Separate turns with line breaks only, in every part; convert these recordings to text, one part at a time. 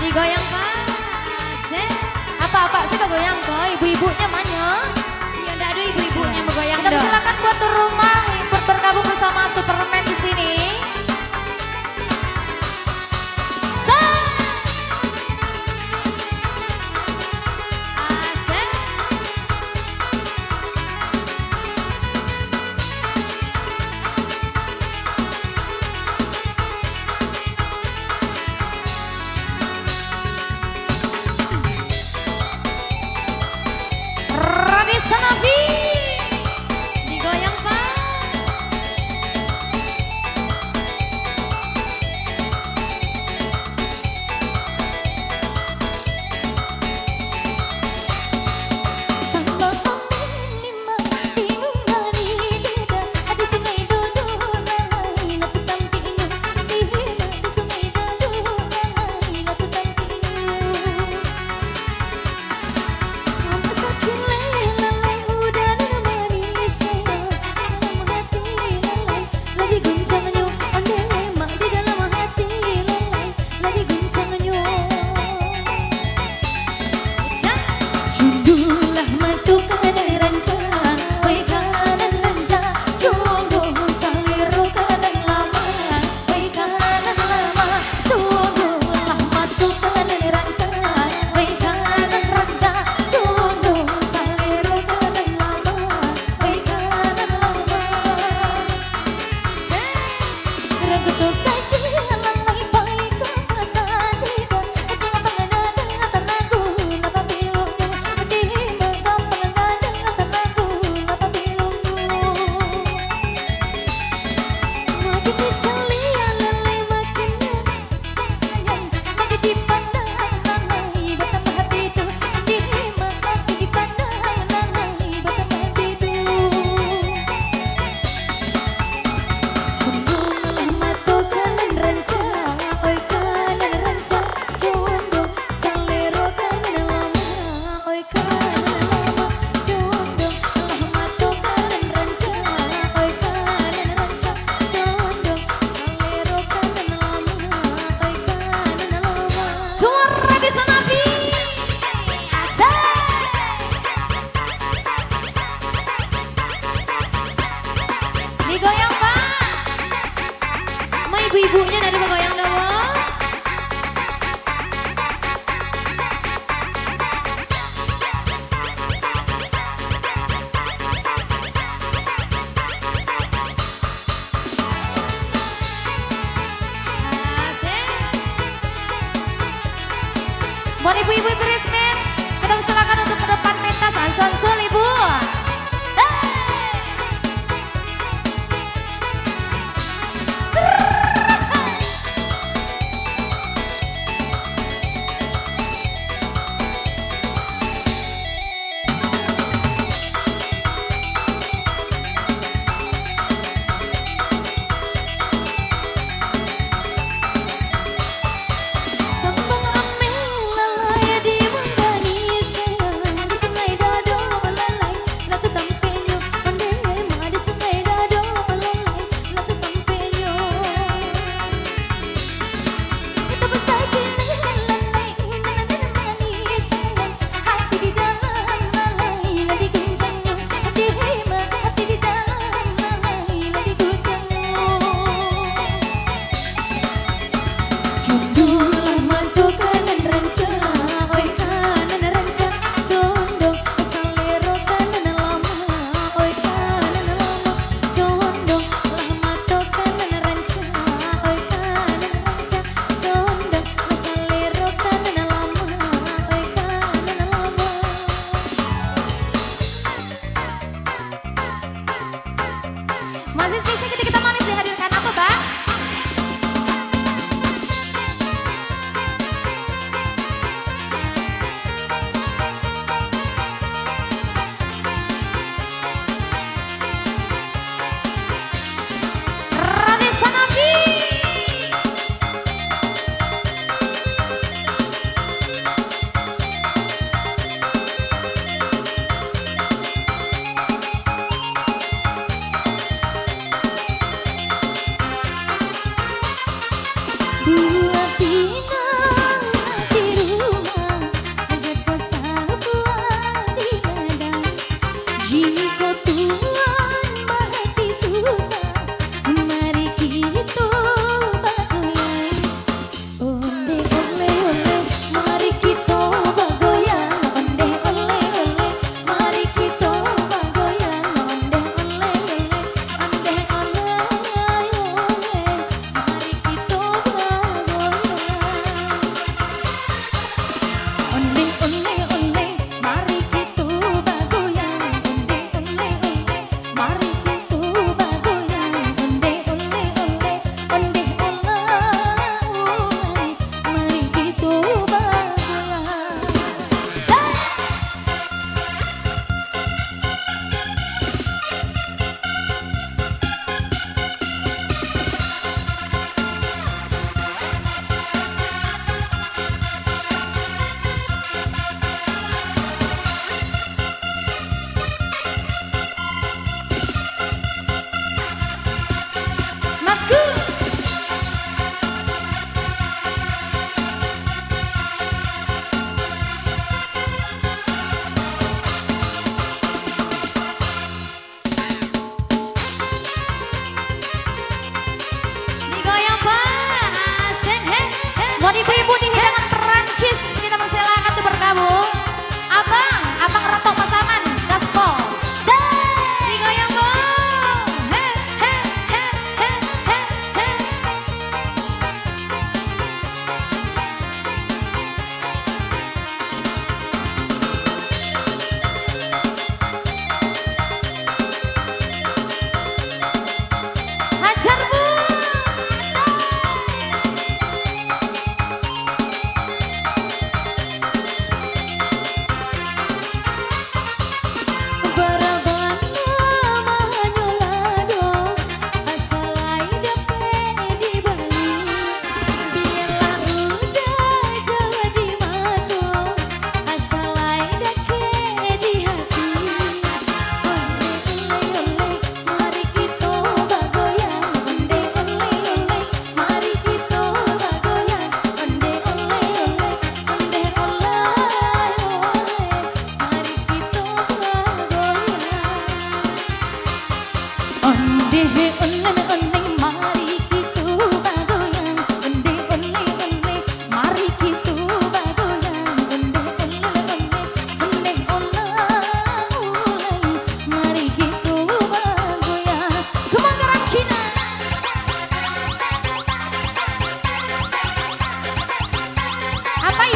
digoyang Pak. Apa-apa sih goyang kok, ibu-ibunya mana? Iya enggak ada ibu-ibunya bergoyang. Kita silakan buat tuan rumah ikut bergabung bersama Superman di sini. Sanabi digoyang Pak. Digoyang Pak. Ma ibu-ibunya ada bergoyang dong. Buat ibu-ibu berismen, kita silakan untuk ke depan pentas Ansansul Ibu. Masih spesial ketika manis dihadirkan apa Bang?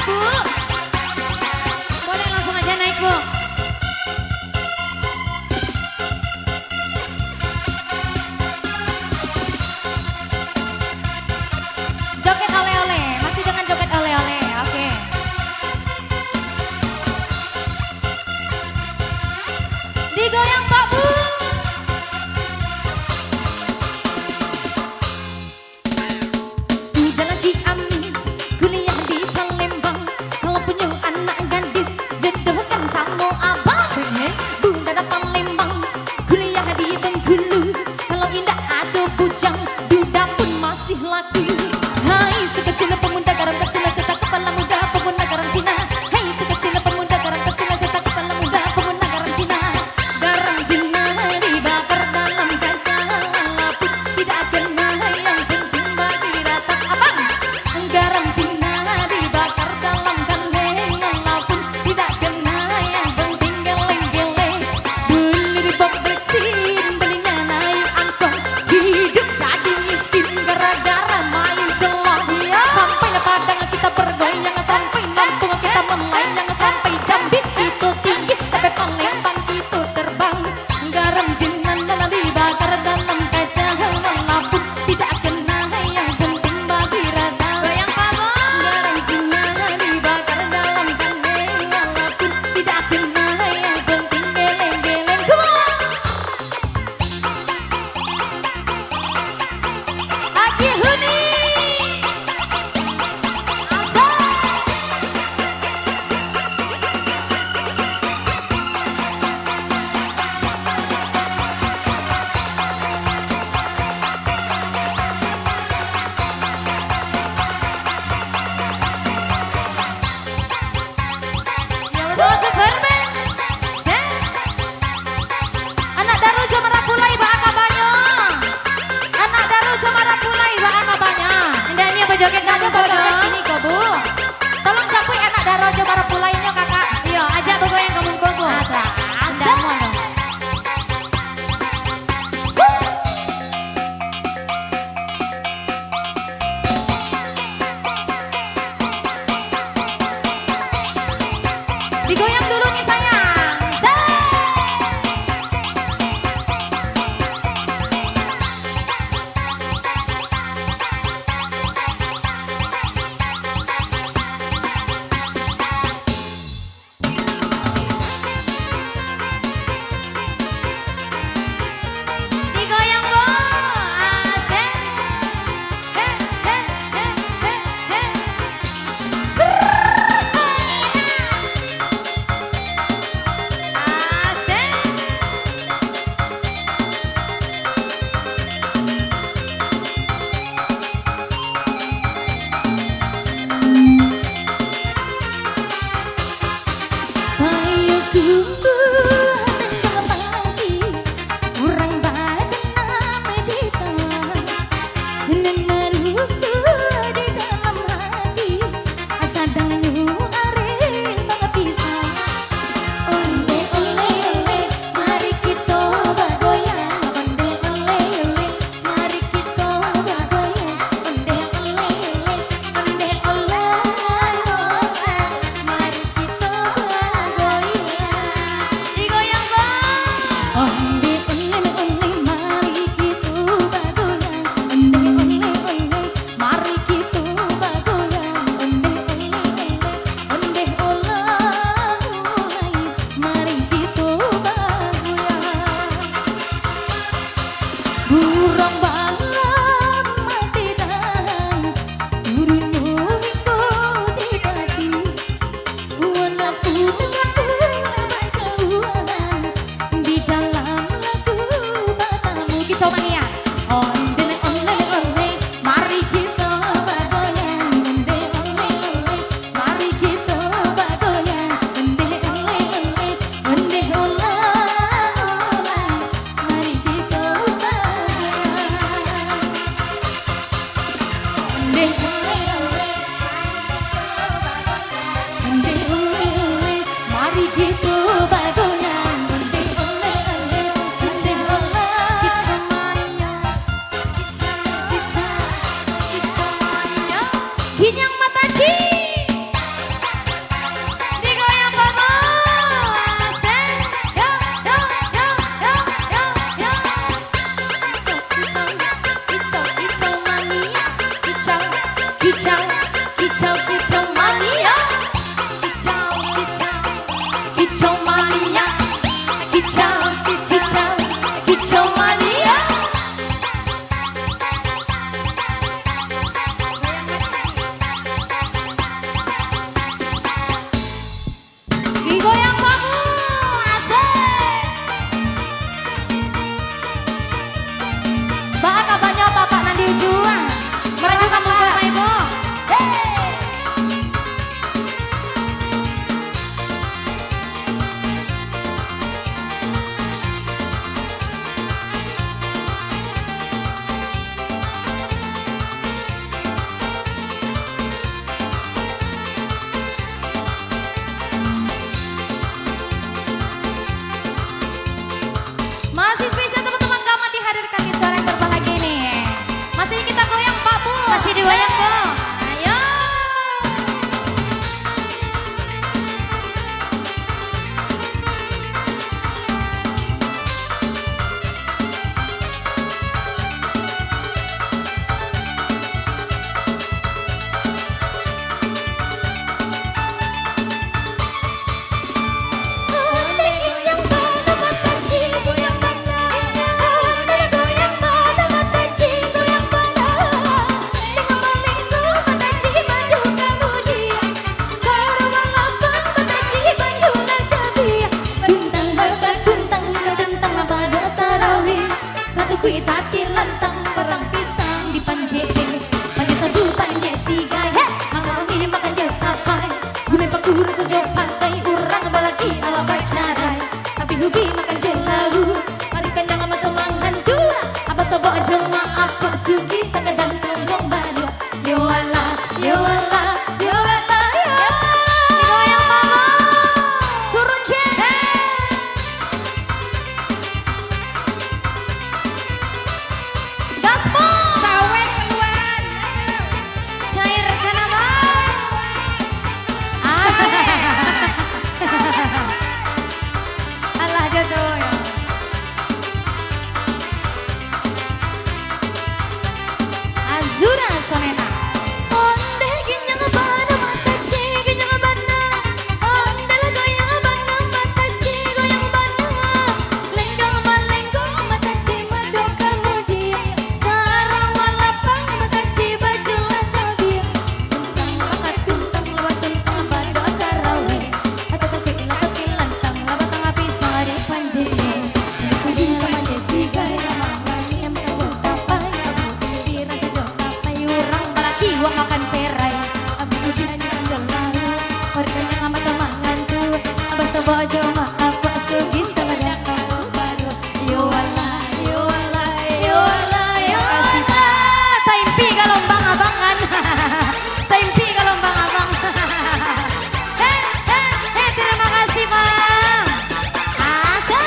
ibu-ibu. Boleh langsung aja naik bu. Joget oleh-oleh, masih jangan joget oleh-oleh, oke. Digoyang Pak Bu. Di jalan Ciamis, kuliah di Palembang. Kalau punya anak gadis, jodohkan sama abang. Bunda da Palembang, kuliah di Bengkulu. Kalau indah ada bujang, duda pun masih laku. Hai sekecil pemuda garam kecil serta kepala muda pemuda garam Cina. Hai sekecil pemuda garam kecil serta kepala muda pemuda garam Cina. Garam Cina dibakar dalam kaca lapuk, tidak kena yang penting bagi rata abang. Garam Cina dibakar dalam kaleng lapuk, tidak kena yang penting geleng-geleng. Beli di pom bensin, belinya naik angkot. Hidup jadi miskin gara-gara main selot. Sampai dapat gua makan perai. Abang uji hanya andalan. Warganya ngamat mangan tuh. Abang sebojo maaf pak sugi sama datang baru. Yo Allah, yo Allah, yo Allah, yo Allah. Taimpi kalau bang abangan. Taimpi kalau bang abang. Terima kasih bang. Asal.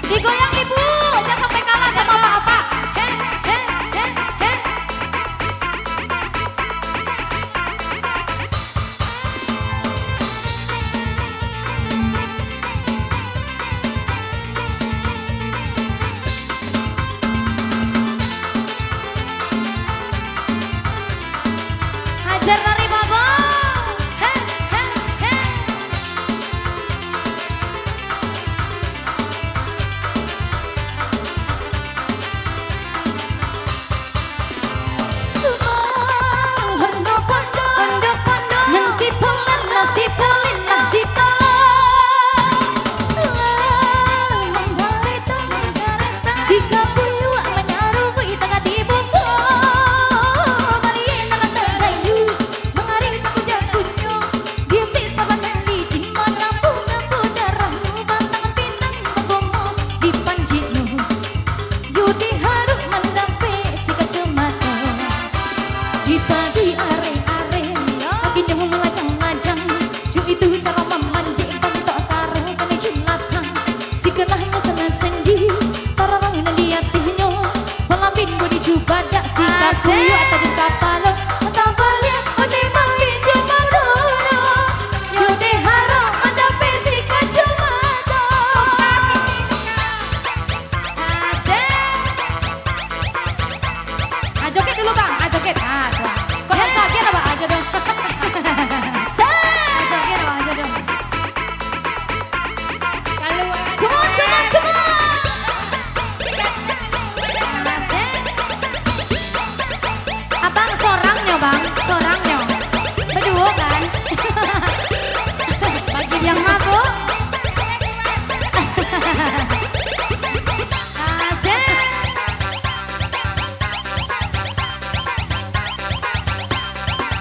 Digoyang ibu, jangan sampai kalah sama bapak. Hajar dari baba. Di pagi are-are, kakinya mau melajang-lajang. Ju itu cara memanjing bentok karo kami jelakang. Si kenahnya sana sendi, tararang dan di hatinya. Pelamin bodi jubadak si kasuyo atau di kapalo. Tabalnya ode mangi cuma dono. Yode harap mendape si kacamata. Asik. Joget dulu bang, joget. Kalau sakit apa aja dong. Sakit apa aja dong. Kalau come on. Abang sorangnya bang, sorangnya. Berdua kan. Bagi yang mabuk.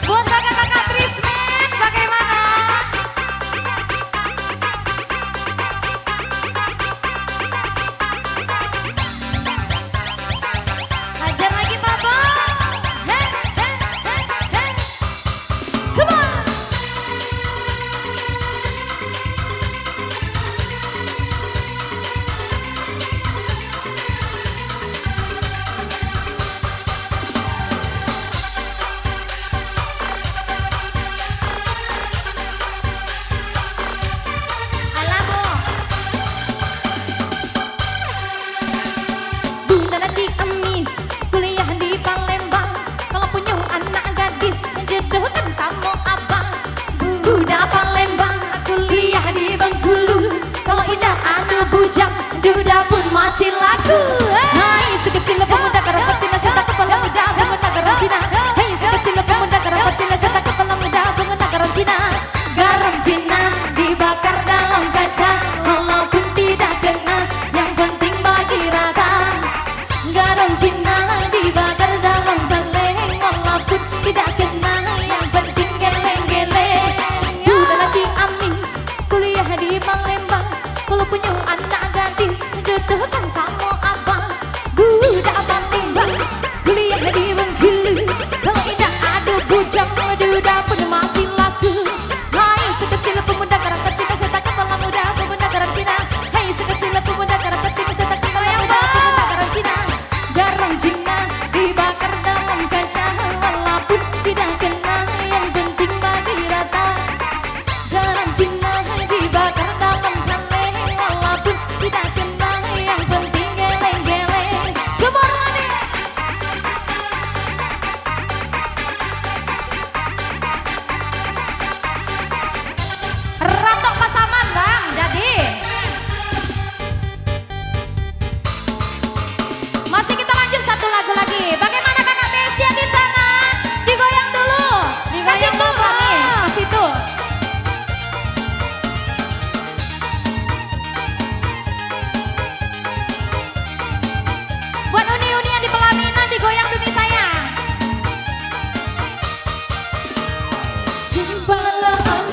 Buat kakak-kakak Trismen, bagaimana? Hajar lagi Papa. Come on. Ciamis, kuliah di Palembang. Kalau punya anak gadis, jodohkan sama abang. Budak Palembang, kuliah di Bengkulu. Kalau indah anak bujang, duda pun masih laku. Hai, sekecil pemuda kerabat Cina serta kepala muda bangun garam Cina. Hai, sekecil pemuda kerabat Cina serta kepala muda bangun garam Cina. Garam Cina dibakar dalam kaca, walaupun tidak kena, yang penting bagi rata. Garam Cina dibakar dalam baleng, walaupun tidak kena, yang penting geleng-geleng. Budak Ciamis, kuliah di Palembang. Kalau punya anak gadis, jodohkan sama abang. Budak Palembang, kuliah di Bengkulu. Kalau tidak ada bujang, duda pun masih laku. Hai, sekecil pemuda kerabat Cina serta kepala muda pemuda garam Cina. Hai, sekecil pemuda kerabat Cina serta kepala muda pemuda garam Cina. Garam Cina dibakar dalam kaca, walaupun tidak kena, yang penting bagi rata. Garam Cina dibakar dalam baleng, walaupun tidak kena, yang penting geleng-geleng. Kemana nih? Simbalah